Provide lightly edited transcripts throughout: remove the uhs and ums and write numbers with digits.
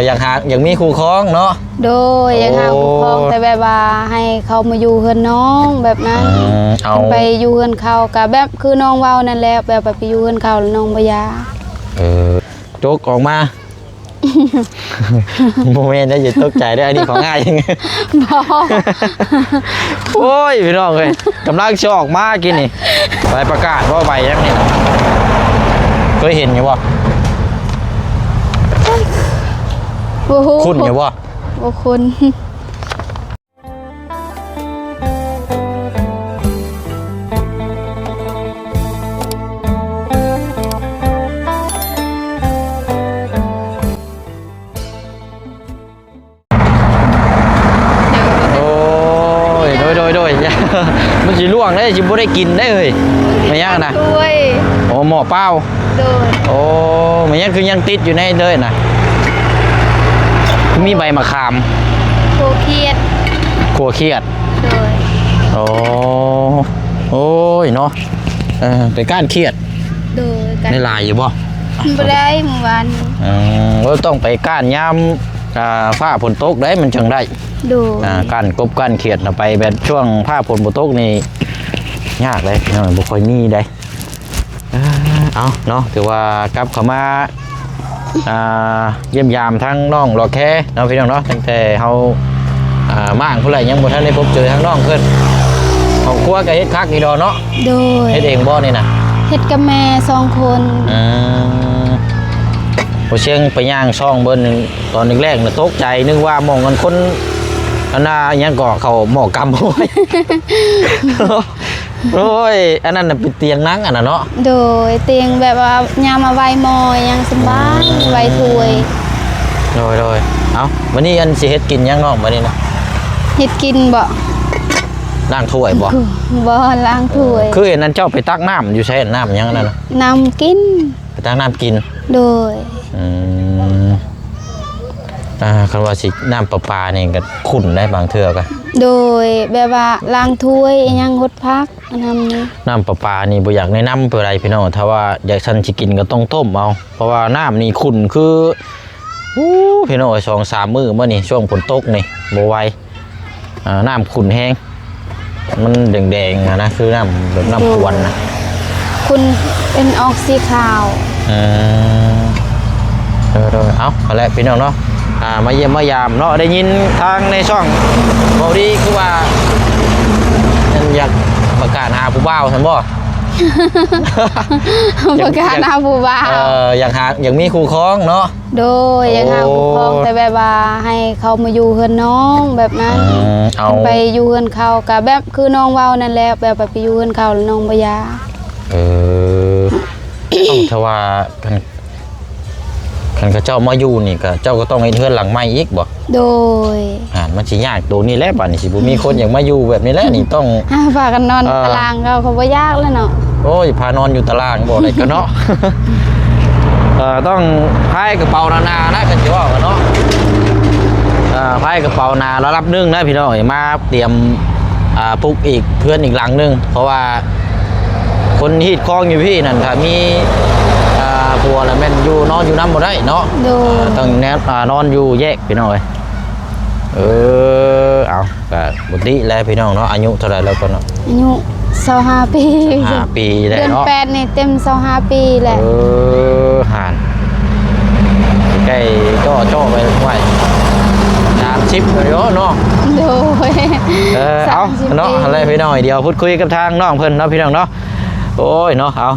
อยากมีคู่ครองเนาะโดยอยากหาคู่ครองแต่แบบว่าให้เขามาอยู่เฮือนน้องแบบนั้นไปอยู่เฮือนเขากับแบบคือน้องเว้านั่นแหละแบบไปอยู่เฮือนเขาแล้วน้องบ่อยากโจกออกมาโมเมนต์ได้อย่าตกใจได้อันนี้ของง่ายยังไงโอ้ยพี่น้องเลยกำลังจะออกมากินนี่ไปประกาศว่าใบยังนี่เคยเห็นอยู่บ่คุณอยู่บ่คุณมันจะล่วงได้จิบ่ได้กินได้เลยไม่ยากนะโอ้หม้อเป้าโอ้ไม่ยากคือยังติดอยู่ในเลยนะมีใบมะขามโคเคียดโอ้ยเนาะแต่ก้านเครียดในลายอยู่บ่บ่ได้เมื่อวานเราต้องไปก้านย้ำฝ้าฝนตกได้มันจังได้การกบการเขียดไปแบบช่วงผ้าฝนฝนตกนี่ยากเลยน้องบุคคลนี่ได้เอาเนาะถือว่ากลับเข้ามาเยี่ยมยามทั้งน้องรอแค่น้องพี่น้องเนาะตั้งแต่เขามากเท่าไหร่ยังบ่ทันได้พบเจอทั้งน้องขึ้นของครัวกับเฮ็ดคักนี่ดอเนาะเฮ็ดเองบ่นี่นะเฮ็ดกับแม่2 คนพอเชียงไปย่างช่องเบิ้ลตอนแรกๆน่ะตกใจนึกว่ามองกันคนอันน่ะยังก่อเขาหมอกำโอ้ยโอ้ยอันนั้นน่ะเป็นเตียงนั่งอันน่ะเนาะโดยเตียงแบบว่ายามมาไว้มอยยังสบายไว้ถ้วยโดยเอาวันนี้อันสิเฮ็ดกินยังน้องวันนี้นะเฮ็ดกินบ่ล้างถ้วยบ่ล้างถ้วยคือเห็นนั้นเจ้าไปตักน้ำอยู่ใช้น้ำยังนั่นน่ะน้ำกินไปตักน้ำกินโดยคำว่าสิน้ำประปาเนี่ยก็ขุ่นได้บางเทื่อกันโดยแบบว่าล้างถ้วยยังหดพักน้ำประปานี่บ่อยากแนะนำเพื่ออะไรพี่น้องถ้าว่าอยากฉันสิกินก็ต้องต้มเอาเพราะว่าน้ำนี่ขุ่นคือพี่น้อง2-3 มื้อเมื่อนี่ช่วงฝนตกนี่บ่ไหวน้ำขุ่นแห้งมันแดงๆนะคือน้ำแบบน้ำขวนนะคุณเป็นออกสีขาวเอาละพี่น้องเนาะมาเยี่ยมมายามเนาะได้ยินทางในช่องบอกดีคือว่าอยากประกาศหาผู้บ่าวท่านบ่ประกาศหาผู้บ่าวอยากมีคู่ครองเนาะโดยอยากหาคู่ครองแต่แบบว่าให้เขามาอยู่เฮือนน้องแบบนั้นไปอยู่เฮือนเขากับแบบคือน้องเว้านั่นแหละแบบไปอยู่เฮือนเขาแล้วน้องบ่อยากถ้าว่าคันเจ้ามาอยู่นี่ก็เจ้าก็ต้องให้เฮือนหลังใหม่อีกบ่โดยมันสิยากตัวนี้แหละบัดนี้สิบ่มีคนอยากมาอยู่แบบนี้แหละนี่ต้องพากันนอนตารางเขาบ่ยากแล้วเนาะโอ้ยพานอนอยู่ตารางบ่ได้ก็เนาะต้องพายกระเป๋านานะกันสิว่ากันเนาะพายกระเป๋านาแล้วรับนึงนะพี่น้องมาเตรียมปลุกอีกเพื่อนอีกหลังนึงเพราะว่าคนฮีดคลองอยู่พี่นั่นถ้ามีผัวแล้วแม่นอยู่นอนอยู่น้ำบ่ได้เนาะต้องแนนอนอยู่แยกพี่น้องเลยเอาก็บุตรีแล้วพี่น้องเนาะอายุเท่าไรแล้วก็เนาะอายุ25 ปีปีได้เนาะเดือน8นี่เต็ม25 ปีแหละห่านใกล้จ่อไปไว้30เลยเนาะโดยเอาเนาะอะไรพี่น้องเดี๋ยวพูดคุยกับทางน้องเพิ่นเนาะพี่น้องเนาะโอ้ยเนาะเอา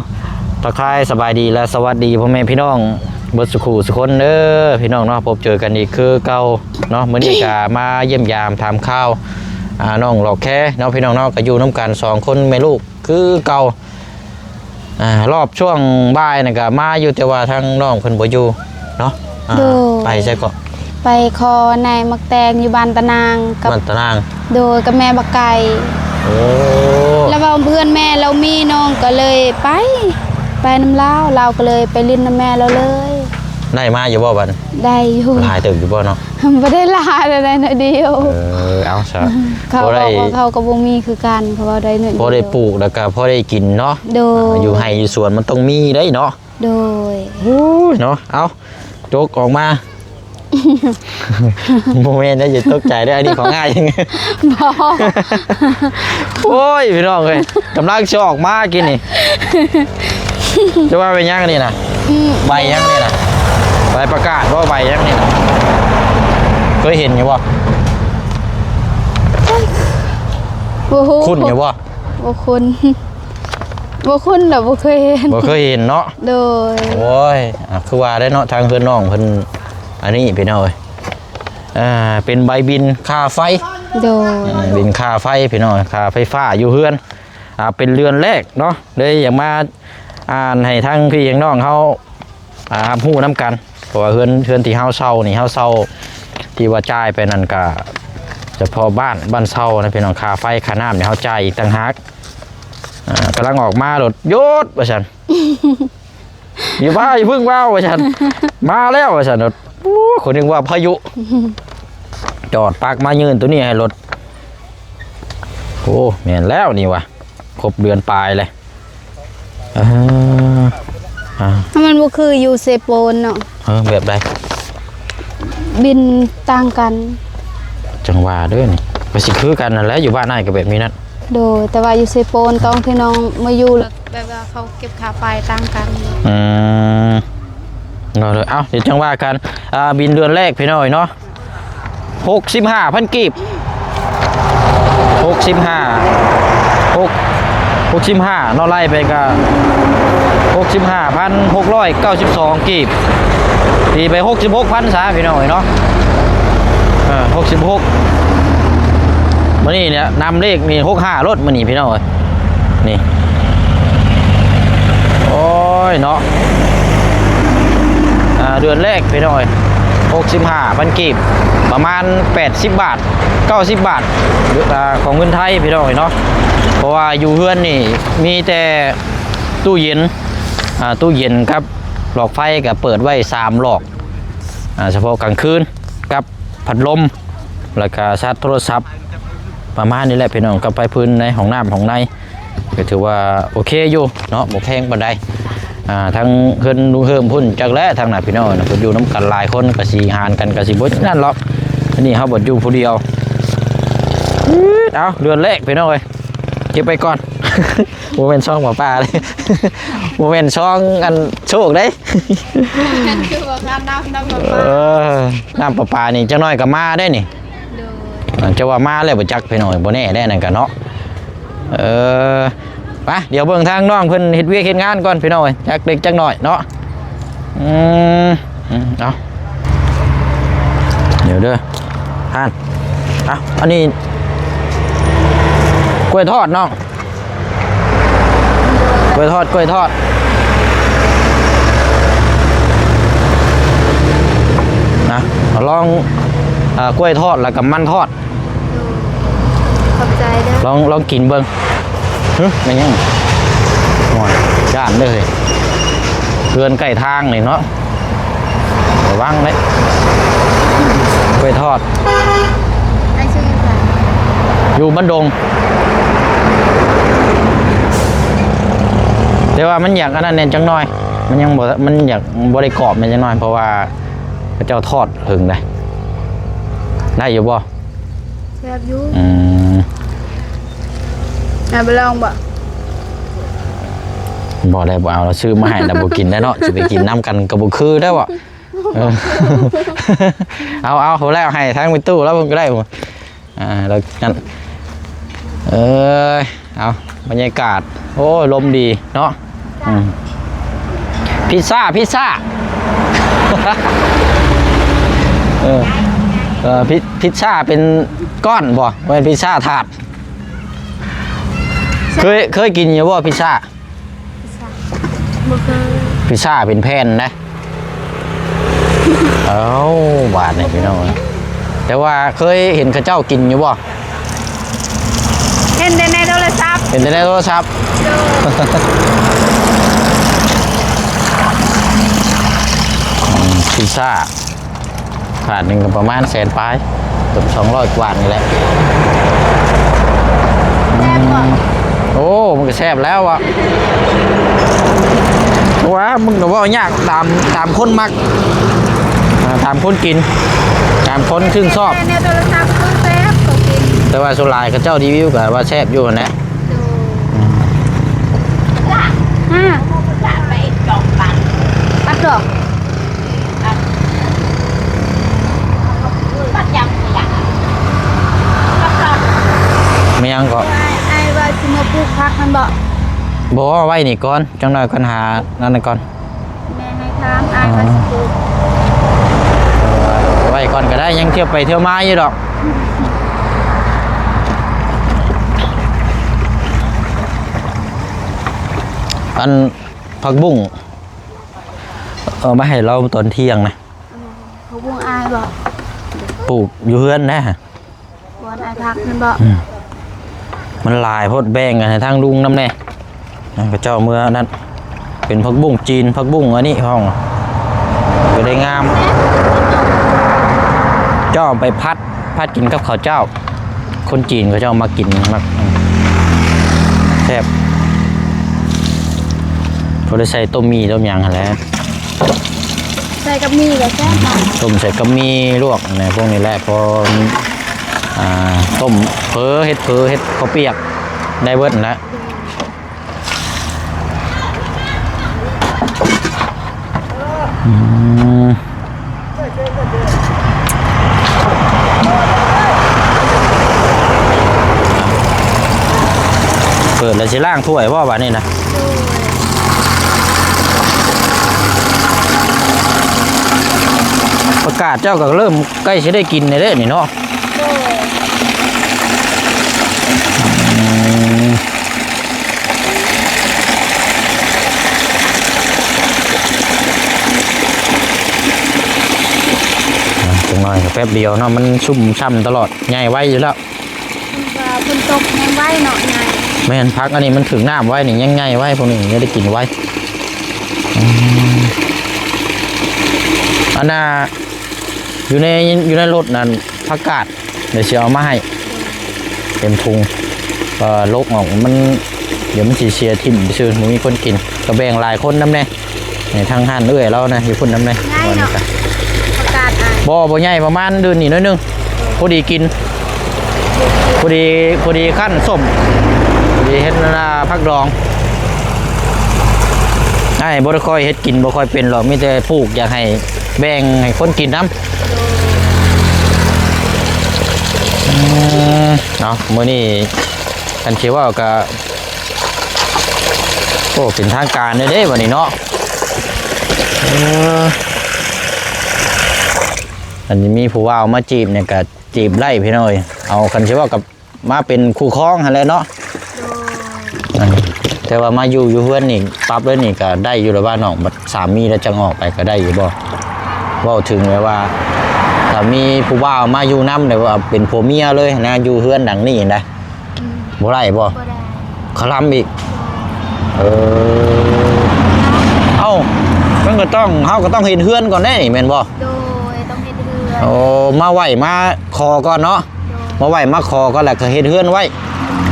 ทักทายสบายดีและสวัสดีพ่อแม่พี่น้องเบิดสุขุสุคนเด้อพี่น้องเนาะพบเจอกันอีกคือเก่าเนาะมื้อนี้ก็มาเยี่ยมยามถามข้าวน้องหลอกแค่เนาะพี่น้องเนาะก็อยู่น้ำกัน2 คนแม่ลูกคือเก่ารอบช่วงบ่ายน่ะก็มาอยู่แต่ว่าทางน้องเพิ่นบ่อยู่เนาะไปใช่ก็ไปคอนายมักแตงอยู่บ้านตะนางกับบ้านตะนางโดยกับแม่บักไก่แล้วว่าเพื่อนแม่เรามีน้องก็เลยไปน้ำเราก็เลยไปลิ้นน้ำแม่เราเลยได้มาอยู่บ่บันได้อยู่หลายตึกอยู่บ่เนาะไม่ได้ลาได้หน่อยเดียวเอาซะเขาบอกว่าเขากับวงมีคือกันเขาว่าได้หน่อยพอได้ปลูกแล้วก็พอได้กินเนาะอยู่ไร่อยู่สวนมันต้องมีได้เนาะโดยเนาะเอาโจกออกมา โมเมนต์ได้อย่าตกใจได้อันนี้ของง่ายยังไง บ่ โอ้ยพี่น้องเอ้ยกำลังจะออกมากินนี่จะว่าเป็นยังนี่นะใบยังนี่นะใบประกาศว่าใบยังนี่นะเคยเห็นอยู่บ่ บ่ฮู้ คุ้นอยู่บ่ บ่คุ้นบ่คุ้นดอกบ่เคยเห็น บ่เคยเห็นเนาะ โดย โอ้ยคือว่าได้เนาะทางเพื่อนน้องเพิ่นอันนี้พี่น้องเอ้ยเป็นใบบินค่าไฟ โดย บินค่าไฟพี่น้องค่าไฟฟ้าอยู่เฮือนเป็นเรือนแรกเนาะเลยอยากมาอ่านให้ทั้งพี่ยังน้องเขาฮู้น้ำกันเพราะว่าเฮือนที่เฮาเช่านี่เฮาเช่าที่ว่าจ่ายไปนั่นก็เฉพาะบ้านเช่านะพี่น้องค่าไฟค่าน้ำเนี่ยเฮาจ่ายอีกต่างหากกำลังออกมาโดดโยดว่าฉัน อย่าว่าอย่าเพิ่งว่าว่าฉันมาแล้วว่าฉันโดดคนนึงว่าพายุจอดปากมายืนตัวนี้ให้รถโอ้แม่นแล้วนี่วะครบเดือนปลายเลยถ้ามันบ่คืออยู่เซโปนเนาะ แบบใด บินต่างกัน จังหวะเด้อนี่ไปสิคือกันนั่นแหละอยู่บ้านนายก็แบบนี้นั่น โดยแต่ว่าอยู่เซโปนต้องที่น้องมาอยู่แล้วแบบว่าเขาเก็บค่าไฟต่างกัน เอาเลยเดี๋ยวจังว่ากันบินเดือนแรกพี่น้อยเนาะ65,000 กีบ65เนาะไล่ไปก็65,692 กีบตีไป66,000ซะพี่น้อยเนาะ66มื้อนี้เนี่ยนำเลขนี่65รถมื้อนี้พี่น้อยนี่โอ้ยเนาะเดือนแรกพี่น้อย65,000 กีบประมาณ80 บาท90 บาทของเงินไทยพี่น้อยเนาะเพราะว่าอยู่เฮือนนี่มีแต่ตู้เย็นครับหลอดไฟก็เปิดไว้3หลอกเฉพาะกลางคืนกับพัดลมแล้วก็ชาร์จโทรศัพท์ประมาณนี้แหละพี่น้องก็ไปพื้นในห้องน้ำของในก็ถือว่าโอเคอยู่เนาะบ่แพงปานใดทั้งเพิ่นดูเฮิมพุ่นจักและทางหน้าพี่น้องนะเพิ่นอยู่น้ำกันหลายคนก็สิหารกันก็สิบ่นั่นหรอกอันนี้เฮาบ่อยู่ผู้เดียวเอาเดือนแรกพี่น้องเอ้ยเก็บไปก่อน โมเมนต์ช่องหมอปลาเลย โมเมนต์ช่องอันโชคได้ นั่นคือว่าการน้ำประปา น้ำประปานี่จะน้อยก็มาได้นี่จะว่ามาแล้วบ่จักพี่น้อยบ่แน่ได้นั่นก็เนาะไปเดี๋ยวเบิ่งทางน้องเพิ่นเฮ็ดเวียกเฮ็ดงานก่อนพี่น้อยจักเล็กจักน้อยเนาะเอาเดี๋ยวเด้อทานอันนี้กล้วยทอดน้องกล้วยทอดนะลองกล้วยทอดแล้วกับมันทอด ขอบใจเด้อ ลองกินเบิ่งไม่ยังหน่อยย่านเลยเพื่อนใกล้ทางนี่เนาะระวังเลยกล้วยทอด ไอ้ชื่ออะไร อยู่บ้านดงแต่ว่ามันอยากอันนั้นเน้นจังหน่อยมันยังมันอยากบริกรอบมันจังหน่อยเพราะว่าพระเจ้าทอดหึงได้อยู่บ่ แซ่บอยู่ ไปลองบ่ บ่ได้บ่เอาเราซื้อมาให้แต่บ่กินได้เนาะจะไปกินน้ำกันกับบ่คือได้บ่เอาแล้วให้ทั้งไปตู้แล้วมันก็ได้บ่แล้วนั่นเอาบรรยากาศโอ้ลมดีเนาะพิซซ่าพิซซ่าเป็นก้อนบ่เป็นพิซซ่าถาดเคยกินอยู่บ่พิซซ่า บ่เคย พิซซ่าเป็นแผ่นนะ เอ้าบาทนี่พี่น้องแต่ว่าเคยเห็นข้าเจ้ากินอยู่บ่ เห็นในโทรศัพท์ เห็นแต่ในโทรศัพท์พิซซ่าถาดหนึ่งก็ประมาณ100,000 ปลายเกือบ200 กว่านี่แหละโอ้มันก็แซ่บแล้วอ่ะว้ามึงก็ว่ายากตามคนมัก ตามคนกินตามคนครึ่งชอบ ในโทรศัพท์คือแซ่บเขากิน แต่ว่าสุรายเขาเจ้ารีวิวกับว่าแซ่บอยู่นะ ห้าไปดอกปัดดอกปัดยังไม่ยังก็ ไอ้ว่าสิมาปลูกผักมันบ่ บอกว่าไว้นี่ก่อนจังหน่อยก่อนหานั่นก่อน แม่ให้ถามไอ้ว่าสิปลูก ไว้ก่อนก็ได้ยังเที่ยวไปเที่ยวมาอยู่ดอกอันผักบุ้งมาให้เราตอนเที่ยงนะ เขาบุ้งไอ้บ่ ปลูกอยู่เฮือนนะ วันไอ้ผักมันบ่ มันหลายโพดแบ่งกันให้ทางลุงน้ำแน่พระเจ้าเมื่อนั้นเป็นผักบุ้งจีนผักบุ้งอันนี้ห้องก็ได้งามเจ้าไปพัดกินกับข้าวเจ้าคนจีนเขาเจ้ามากินมากแซ่บพอได้ใส่ต้มมีต้มยางอะไร ใส่กับมีก็แซ่บ ต้มใส่กะมีลวกในพวกนี้แหละพอต้มเฮ็ดข้าวเปียกได้เบิดนะเปิดแล้วสิล่างถ้วยว่าบ้านนี้นะประกาศเจ้าก็เริ่มใกล้จะได้กินในเด้อนี่เนาะจังหน่อยแป๊บเดียวเนาะมันชุ่มช่ำตลอดใหญ่ไว้อยู่แล้วคนตกยังไว้เนาะใหญ่ไม่เห็นพักอันนี้มันถึงน้ำไว้นี่ยังไงไว้พวกนี้จะได้กินไว้อันน่ะอยู่ในรถนั่นผักกาดเดี๋ยวเชียวมาให้เต็มทุงโลกออกมันเดี๋ยวมันสีเชียทิ่มซื่อมันมีคนกินกระแบงหลายคนน้ำแน่ทางหันเอื้อยเรานะอยู่คนน้ำแน่ผักกาดบ่ใหญ่ประมาณเดือนนี่น้อยนึงพอดีกินพอดีขั้นส้มพอดีเฮ็ดนาพักดองไอ้บ่ได้ค่อยเฮ็ดกินบ่ค่อยเป็นหรอกมีแต่ปลูกอยากให้แบ่งให้คนกินน้ำเนาะมื้อนี้กันคิดว่าก็โอ้เป็นทางการเด้วันนี้เนาะอันนี้มีผู้ว่ามาจีบเนี่ยก็จีบไล่พี่น้อยเอากันคิดว่ากับมาเป็นคู่ครองอะไรเนาะแต่ว่ามาอยู่เพื่อนนี่ปั๊บเลยนี่ก็ได้อยู่แล้วบ้านน้องบัดสามีแล้วจะออกไปก็ได้อยู่บ่ว่าถึงเลยว่าถ้ามีผู้บ่าวมาอยู่น้ำเนี่ยว่าเป็นผัวเมียเลยนะอยู่เพื่อนดังนี่นะบ่ได้บ่เขาล้ำอีกเอ้ามันก็ต้องเฮาก็ต้องเห็นเพื่อนก่อนได้นี่แม่นบ่โดยต้องเห็นเพื่อนโอ้มาไหวมาคอก่อนเนาะมาไหวมาคอก็แหละก็เห็นเพื่อนไว้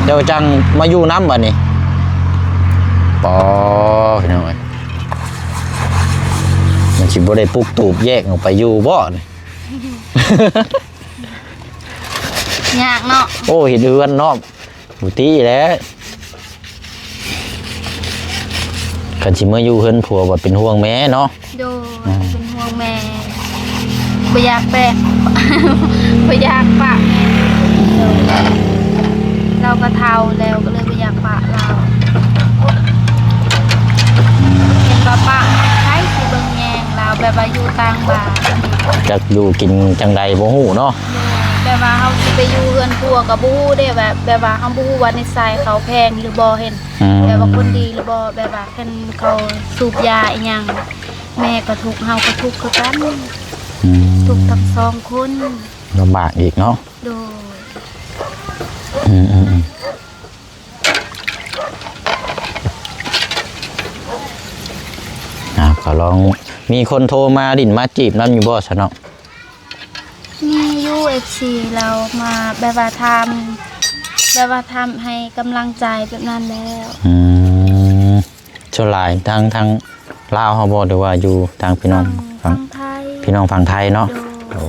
เดี๋ยวจังมาอยู่น้ำบัดนี้ปอพี่น้อยมันสิบ่ได้ปลุกตูบแยกออกไปอยู่บ่นี่ยากเนาะโอ้เห็นเฮือนเนาะบุตีแล้วกันสิเมื่ออยู่เฮือนผัวบ่เป็นห่วงแม่เนาะโดเป็นห่วงแม่บ่อยากแปะบ่อยากปะเราก็เฒ่าแล้วก็เลยบ่อยากปะเราเห็นปะใช้สิเบิ่งแยงเราแบบว่าอยู่ต่างบ้านจักอยู่กินจังใดบ่ฮู้เนาะแบบว่าเฮาสิไปอยู่เฮือนผัวก็บ่ฮู้เด้แบบว่าเฮาบ่ฮู้ว่านิสัยเขาแพงหรือบ่เห็นแบบว่าคนดีหรือบ่แบบว่าเพิ่นเขาสูบยาอีหยังแม่ก็ทุกข์เฮาก็ทุกข์คือกันทุกข์ทั้งสองคนลำบากอีกเนาะโดก็ลองมีคนโทรมาดินมาจีบนั่นอยู่บ่ซะเนาะมี UFC เรามาแบบว่าทำให้กำลังใจแบบนั้นแล้วชลายทางลาวเฮาบ่หรือว่าอยู่ทางพี่น้องฝั่งไทย พี่น้องฝั่งไทยเนาะ โดย โอ้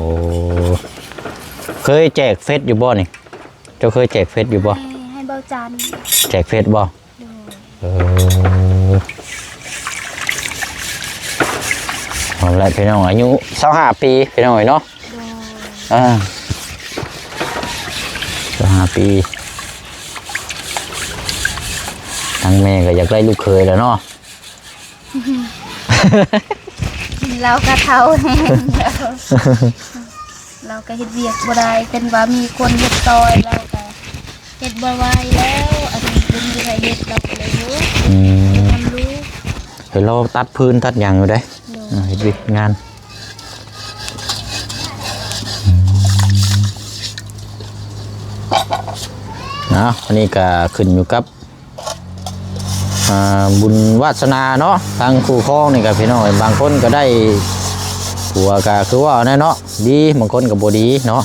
เคยแจกเฟซอยู่บ่นี่เจ้าเคยแจกเฟซอยู่บ่ ให้เบาจัน แจกเฟซบ่ โดย เอาละพี่น้องอายุ25ปีพี่น้องเนาะ โดย 25ปีทั้งแม่ก็อยากได้ลูกเคยแล้วเนาะ เราก็เท่าแห้งแล้วเราก็เฮ็ดเวียกบ่ได้เป็นว่ามีคนเฮ็ดซอยเราก็เฮ็ดบ่ไหวแล้วอันนี้เป็นมีใครเฮ็ดเราก็เลยรู้ อืม ทำรู้ เห็นเราตัดพื้นตัดหยังอยู่ได้ โดย เฮ็ดวิกงานนะอันนี้ก็ขึ้นอยู่กับบุญวาสนาเนาะทางคู่ครองนี่ก็พี่น้องบางคนก็ได้ผัวก็คือว่าแน่เนาะดีบางคนก็บ่ดีเนาะ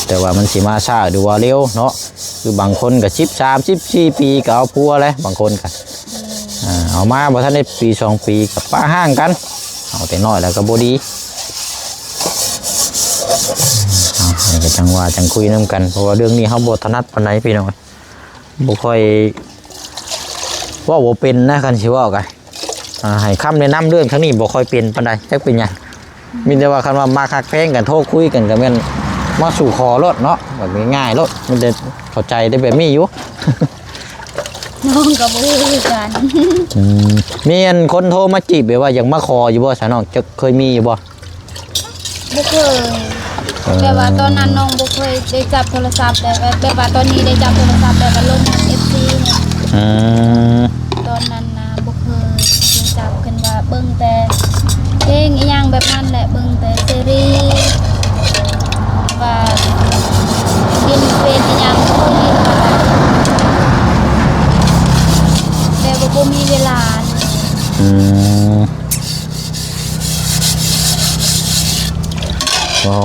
แต่ว่ามันสิมาช้าหรือว่าเร็วเนาะคือบางคนก็13-14ปีก็เอาผัวแล้วบางคนก็เอามาบ่ทันได้ปี2ปีก็ป้าห่างกันเอาแต่น้อยแล้วก็บ่ดีนี่ก็จังว่าจังคุยนํกันเพราะว่าเรื่องนี้เฮาบ่ถนัดปานใดพี่น้องบ่ค่อยเว่าบ่เป็นนะคันสิเว้ากันให้คำแนะนำเรื่องทั้งนี้บ่ค่อยเป็นปานใดจักเป็นหยังมีแต่ว่าคันว่ามาคักแพงกันโทรคุยกันก็แม่นมาสู่คอรถเนาะแบบง่ายๆรถมันจะเข้าใจได้แบบนี้อยู่ น้องก็บ่รู้คือกัน มีอันคนโทรมาจีบแบบว่าอยากมาขออยู่บ่ซะน้องจะเคยมีอยู่บ่ บ่เคยแต่ว่าตอนนั้นน้องบ่เคยได้จับโทรศัพท์แต่ว่าตอนนี้ได้จับโทรศัพท์แต่ว่าลง FC เนี่ย อืม ตอนนั้นนะบ่เคยจับกันว่าเบิ่งแต่เพลงอีหยังแบบนั้นแหละเบิ่งแต่ซีรีส์ว่ากินเป็นอีหยังบ่มีแต่ว่าบ่มีเวลา อืม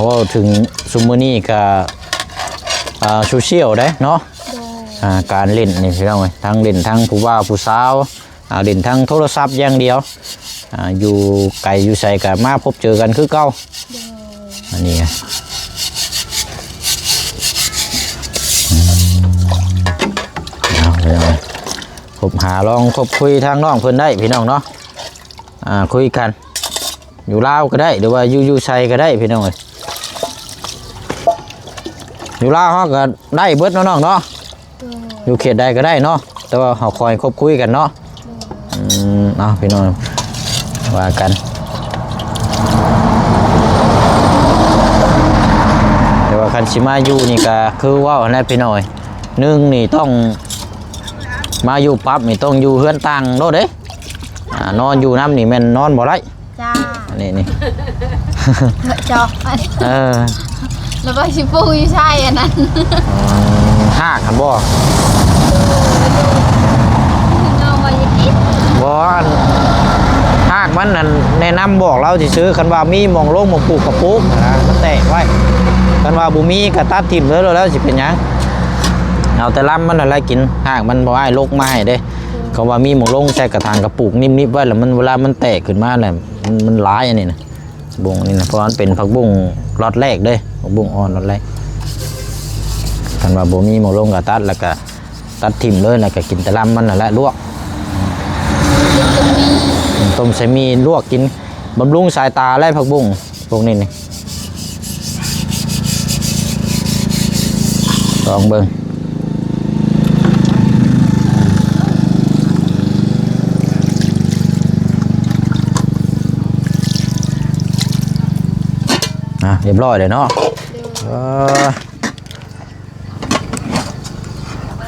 ว่าถึงซุมื้อนี้ก็โซเชียลได้เนาะ โดย การเล่นนี่พี่น้องเอ้ยทั้งเล่นทั้งผู้บ่าวผู้สาวเล่นทั้งโทรศัพท์อย่างเดียวอยู่ไกลอยู่ไสก็มาพบเจอกันคือเก่า โดย อันนี้ไงเอาเลยพบหาลองคบคุยทางน้องเพิ่นได้พี่น้องเนาะคุยกันอยู่ลาวก็ได้หรือว่าอยู่ไสก็ได้พี่น้องเอ้ยอยู่ลาวเฮาก็ได้เบิดเนาะน้องเนาะ โดย อยู่เขตใดก็ได้เนาะแต่ว่าเขาคอยคบคุยกันเนาะเอาพี่น้องว่ากันแต่ว่าคันชิมาอยู่นี่ก็คือว่าอะไรพี่น้อยหนึ่งนี่ต้องมาอยู่ปั๊บนี่ต้องอยู่เฮือนต่างโลดเด้นอนอยู่น้ำนี่แม่นนอนบ่ได้ จ้า อันนี้นี่ จอก แล้วก็ชิปูอยู่ใช่อันนั้น ห้าครับบ่ น้องว่าอย่าคิด บ่หากมันนั่นแนะนำบอกเราสิซื้อคันว่ามีหมองโลงหมองปลูกกระปุกนะมันแตกไว้คันว่าบ่มีก็ตัดทิ่มเลยแล้วสิเป็นหยังเอาแต่ลำมันอะไรกินหากมันบ่ให้ลกมาให้เด้เขาว่ามีหมองโลงใส่กระถางกระปุกนิ่มๆไว้แล้วมันเวลามันแตกขึ้นมาน่ะมันหลายอันนี้นะบุ้งนี่นะเพราะมันเป็นผักบุ้งล็อตแรกเด้ผักบุ้งอ่อนล็อตแรกคันว่าบ่มีหมองโลงก็ตัดแล้วก็ตัดทิ่มเลยแล้วก็กินแต่ลำมันนั่นแหละลวกต้มใส่มีลวกกินบำรุงสายตาไล่ผักบุ้งพวกนี้นี่ลองเบิ่งเรียบร้อยเลยเนาะ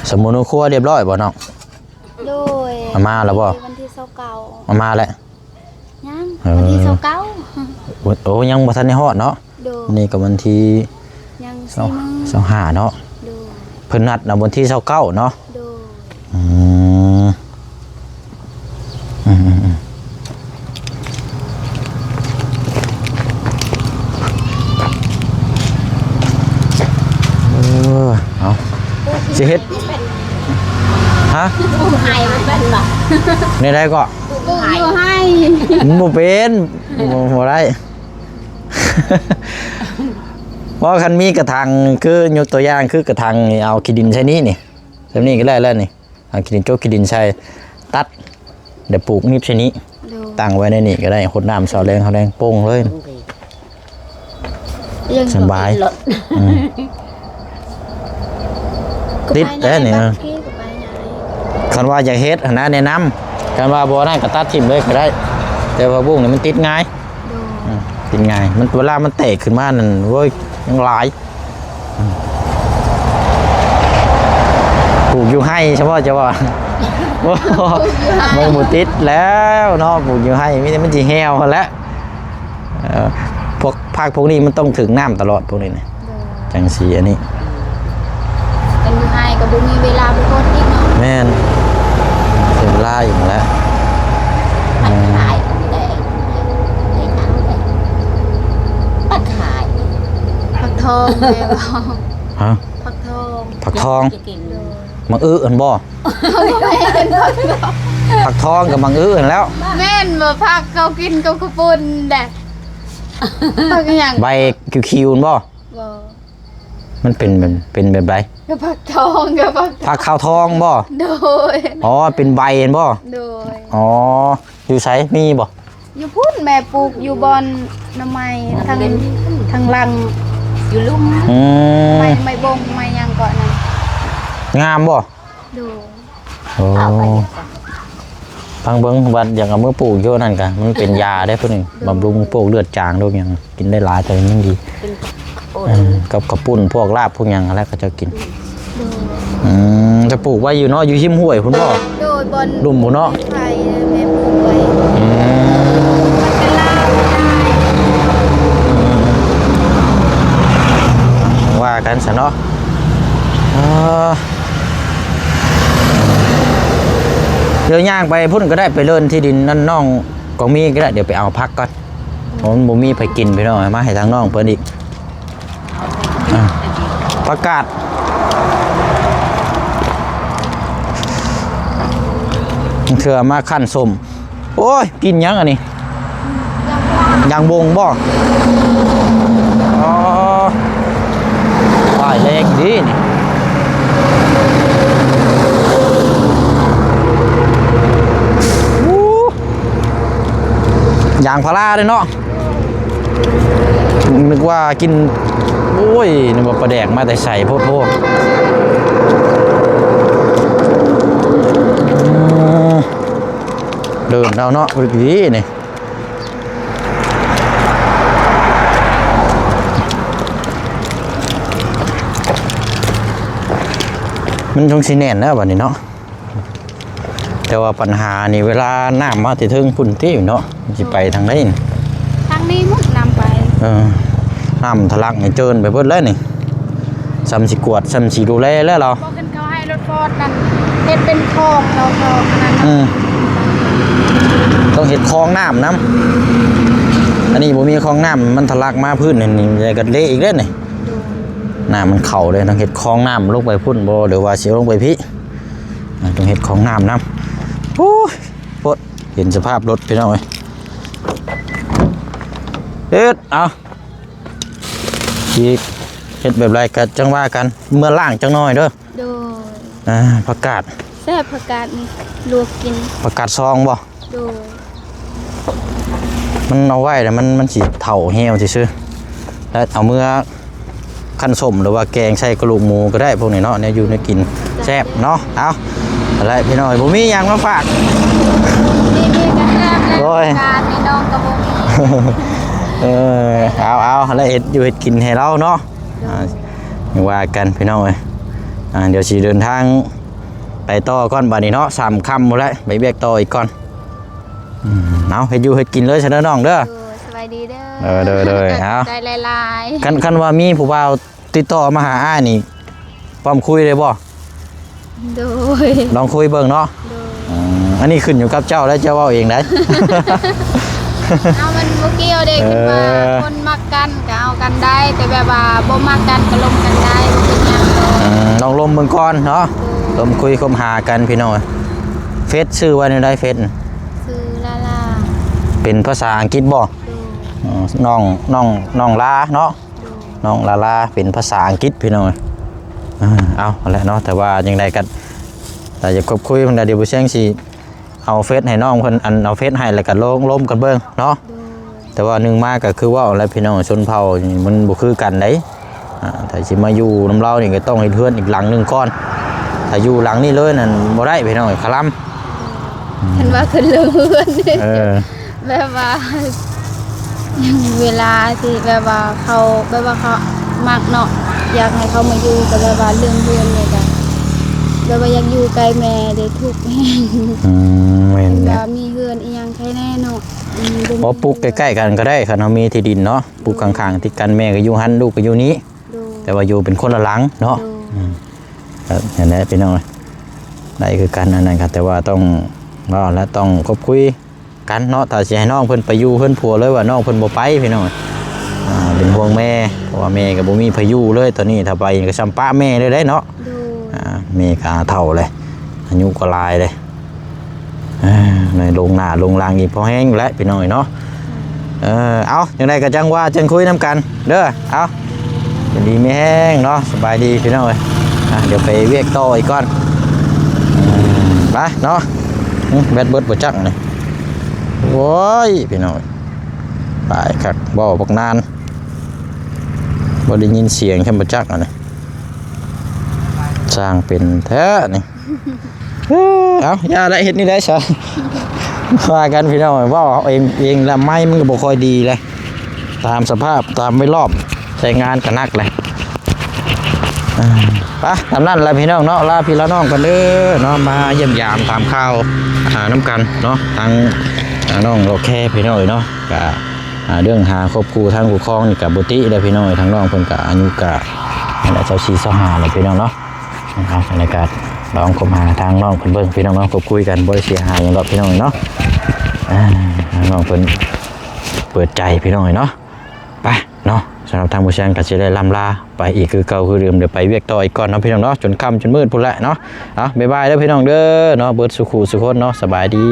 สมุนครัวเรียบร้อยบ่เนาะ โดย มาแล้วบ่ วันที่29 มาแล้ว ยังวันที่29 โอ้ยังบ่ทันได้ฮอดเนาะ โดย นี่ก็วันที่ ยัง4มื้อ 25เนาะ โดย เพิ่นนัดวันที่29เนาะ โดย อืมอืมเอาสิเฮ็ดฮะ ให้มันเป็นบ่ ในใดก็ กูอยู่ให้ บ่เป็น บ่ได้ เพราะคันมีกระถางคือยกตัวอย่างคือกระถางนี่เอาขี้ดินใช้นี้นี่แบบนี้ก็ได้แล้วนี่เอาขี้ดินโจกขี้ดินใช้ตัดเดี๋ยวปลูกนิบใช้นี้ ดู ตั้งไว้ในนี่ก็ได้หดน้ำเสาแรงเขาแรงโป่งเลย ยัง สบาย อืม ติดแต่นี่ พี่ก็ไปไหน คันว่าอยากเฮ็ดหั้นนะแนะนำคันว่าบ่ได้ก็ตัดทิ่มเลยก็ได้ แต่ว่าบุ้งนี่มันติดง่าย ดู ติดง่ายมันเวลามันแตกขึ้นมานั่นโว้ยยังหลายปลูกอยู่ให้เฉพาะจะว่า โอ้มันหมดติดแล้วเนาะปลูกอยู่ให้มีแต่มันสิแห้วหั่นแหล้วพวกภาคพวกนี้มันต้องถึงน้ำตลอดพวกนี้นะ ดู จังสีอันนี้ เป็นอยู่ให้กับบุมีเวลาไปโคตรอีกเนาะ แม่นเสียเวลาอยู่แล้ว ปัดขายแต่ไอ้ทั้งแต่ปัดขาย ผักทองแม่บอก ฮะ ผักทอง ผักทอง จะกิน ดู มังอื้ออันบ่ผักทองกับมังอื้ออันแล้ว แม่นบ่ผักเขากินกับข้าวปุ้นแดดผักอหย่าง ใบคิวๆอันบ่ บ่ มันเป็นแบบใบ กับผักทองกับผัก ผักขาวทองบ่ โดย อ๋อเป็นใบอันบ่ โดย อ๋ออยู่ไสมีบ่ อยู่พุ่นแม่ปลูกอยู่บอนน้ำไม้ทางลัง อยู่ลุ่ม อืม ไม่บงไม่หยังก่อนนะ งามบ่ ดู โอ้ เอาไป พังเบิ่งวัดอย่างเอามือปลูกอยู่นั่นกะมันเป็นยาได้พุ่นนี่บำรุงพวกเลือดจางโรคหยังกินได้หลายแต่มันดี เป็นโอ้ กับกระปุ่นพวกลาบพวกหยังอะไรก็จะกิน ดู จะปลูกไว้อยู่เนาะอยู่ชิมห้วยพุ่นบ่ โดยบอน ลุ่มหมู่เนาะ ไฟแม่ปลูกไว้ อืม มันเป็นลาวได้ ว่ากันซะเนาะเออเดี๋ยวย่างไปพุ่นก็ได้ไปเลิ่นที่ดินนั่นน้องก็มีก็ได้เดี๋ยวไปเอาพักก่อนผมบ่มีไปกินไปหน่อยมาให้ทางน้องเพิ่นอีกอ่ะประกาศเถื่อมาขั้นสมโอ้ยกินยังอันนี้ยังบงบ่อ๋อป้ายเลขดีนี่ยางพาราเลยเนาะนึกว่ากินโอ้ยนึกว่าปลาแดกมาแต่ใส่โพดโพดเดินเอาเนาะดีนี่มันชงสีแน่นนะวันนี้เนาะแต่ว่าปัญหานี่เวลาน้ำมาติถึงพุ่นที่เนาะมันจะไปทางไหนนี่ ทางนี้มุดนำไป น้ำทะลักให้เจินไปเบิดเลยนี่ซ้ำสิกวดซ้ำสิดูแลแล้วเรา บอกกันเขาให้รถฟอร์ดนั่นเฮ็ดเป็นคลองเราอันนั้น ต้องเห็ดคลองน้ำน้ำอันนี้ผมมีคลองน้ำมันทะลักมาพื้นนี่จะกัดเละอีกเด้นี่น้ำมันเข่าเลยต้องเห็ดคลองน้ำลงไปพุ่นบ่หรือว่าเสียลงไปพี่ต้องเห็ดคลองน้ำน้ำโอ้ยโคตรเห็นสภาพรถพี่น้องเอ้ยเฮ็ดเอาอีกเฮ็ดแบบไรกันจังว่ากันเมื่อล่างจังน้อยเด้อ โดย ประกาศ แซ่บผักกาดนี่ลวกกิน ประกาศซองบ่ โดย มันเอาไว้แต่มันสิเถ่าเหี่ยวซื่อๆแล้วเอาเมื่อขั้นสมหรือว่าแกงใส่กระดูกหมูก็ได้พวกนี้เนาะเนี่ยอยู่ในกินแซ่บเนาะเอาอะไรพี่น้อยผมมีอย่างมาฝาก นี่กันแซ่บเลย โอ้ย ผักกาดนี่น้องกระบง เอาอะไรเห็ดอยู่เห็ดกินให้เราเนาะอย่างว่ากันพี่น้อยเดี๋ยวสิเดินทางไปต่อก่อนบัดนี้เนาะ3 ค่ำหมดแล้วไปเบียกต่ออีกก่อนเอาเห็ดอยู่เห็ดกินเลยเสนอน้องเด้อ สบายดีเด้อ เด้อเอา ใจลาย คันว่ามีผู้บ่าวติดต่อมาหาอ้ายนี่พร้อมคุยเลยบ่ ๆโดย ลองคุยเบิ่งเนาะ โดย อันนี้ขึ้นอยู่กับเจ้าแล้วเจ้าเว้าเองได้ เอามันบ่เกี่ยวเด็กขึ้นมาคนมักกันก็เอากันได้ แต่แบบว่าบ่มักกันก็ลมกันได้บ่เป็นหยังโดย ลองลมเบิ่งก่อนเนาะลมคุยคมหากันพี่น้อยเฟซชื่อว่าในใดเฟซ ซื้อลาลา เป็นภาษาอังกฤษบ่ โด น้องลาเนาะน้องลาเป็นภาษาอังกฤษพี่น้องเอาแหละเนาะแต่ว่ายังไงกันแต่จะคบคุยมันเดี๋ยวบุเชียงสิเอาเฟซให้น้องคนอันเอาเฟซให้แล้วก็ล้มกันเบิ่งเนาะแต่ว่านึงมากก็คือว่าอะไรพี่น้องชนเผ่ามันบ่คือกันได้แต่สิมาอยู่น้ำเล่านี่ก็ต้องให้เพื่อนอีกหลังนึงก่อนถ้าอยู่หลังนี้เลยนั่นบ่ได้พี่น้องคลำ เห็นว่าขึ้นเรือนแบบว่าเวลาที่แบบว่าเขามักเนาะอยากให้เขามาอยู่ก็แบบว่าเรื่องเรือนเนี่ยกันแบบว่าอยากอยู่ไกลแม่ได้ทุกข์แห้ง แม่น แบ นะ บมีเรือนอีหยังใช้แน่เนาะ พอปลูกใกล้ๆกันก็ได้คันเฮามีที่ดินเนาะปลูกข้างๆติดกันแม่ก็อยู่หันลูกก็อยู่นี้แต่ว่าอยู่เป็นคนละหลังเนาะอย่างนี้พี่น้องได้คือกันอันนั้นครับแต่ว่าต้องและต้องคบคุยกันเนาะถ้าสิให้น้องเพิ่นไปอยู่เพิ่นผัวเลยว่าน้องเพิ่นบ่ไปพี่น้องเป็นห่วงแม่เพราะว่าแม่ก็บ่มีพายุเลยตอนนี้ถ้าไปก็ซ้ำป้าแม่เลยได้เนาะแม่ก็เฒ่าเลยอายุก็หลายเลยในลงหน้าลงล่างอีกพอแห้งอยู่แล้วพี่น้องเนาะเอาจังไดก็จังว่าจังคุยนํกันเด้อเอาดีไม่แห้งเนาะสบายดีพี่น้องเอ้ยเดี๋ยวไปเวียกต่ออีกก่อนไปเนาะแบดเบิดบ่จักนี่โว้ยพี่น้องไปคักบ่บักนานบ่ได้ยินเสียงแค่บ่จักนี่สร้างเป็นแท้นี่เอาอย่าได้เฮ็ดนี่ได้ซะว่ากันพี่น้องว่าเองละไม้มันก็บ่ค่อยดีเลยตามสภาพตามไม่รอบใช้งานก็นักเลยไปทำนั่นแหละพี่น้องเนาะลาพี่ละน้องกันเด้อเนาะมาเยี่ยมยามตามข้าวหาน้ำกันเนาะทางน้องเราแค่พี่น้องเนาะกะเรื่องหาครอบครัวทางผู้ครองนี่กับบุตรเลยพี่น้องทางน้องเพิ่นกะอายุกะนั่นแหละเจ้าชีสหาเลยพี่น้องเนาะนะครับในการลองคบหาทางน้องเพิ่นเบิ่งพี่น้องเนาะคบคุยกันบ่ได้เสียหายอย่างดอกพี่น้องเนาะน้องเพิ่นเปิดใจพี่น้องเนาะไปเนาะสำหรับทางผู้เชี่ยวชาญก็จะได้ลำลาไปอีกคือเก่าคือเดิมเดี๋ยวไปเวียกต่ออีกก่อนเนาะพี่น้องเนาะจนค่ำจนมืดพุ่นแหละเนาะบ๊ายบายเด้อพี่น้องเด้อเนาะเบิดสุขุสุขคนเนาะสบายดี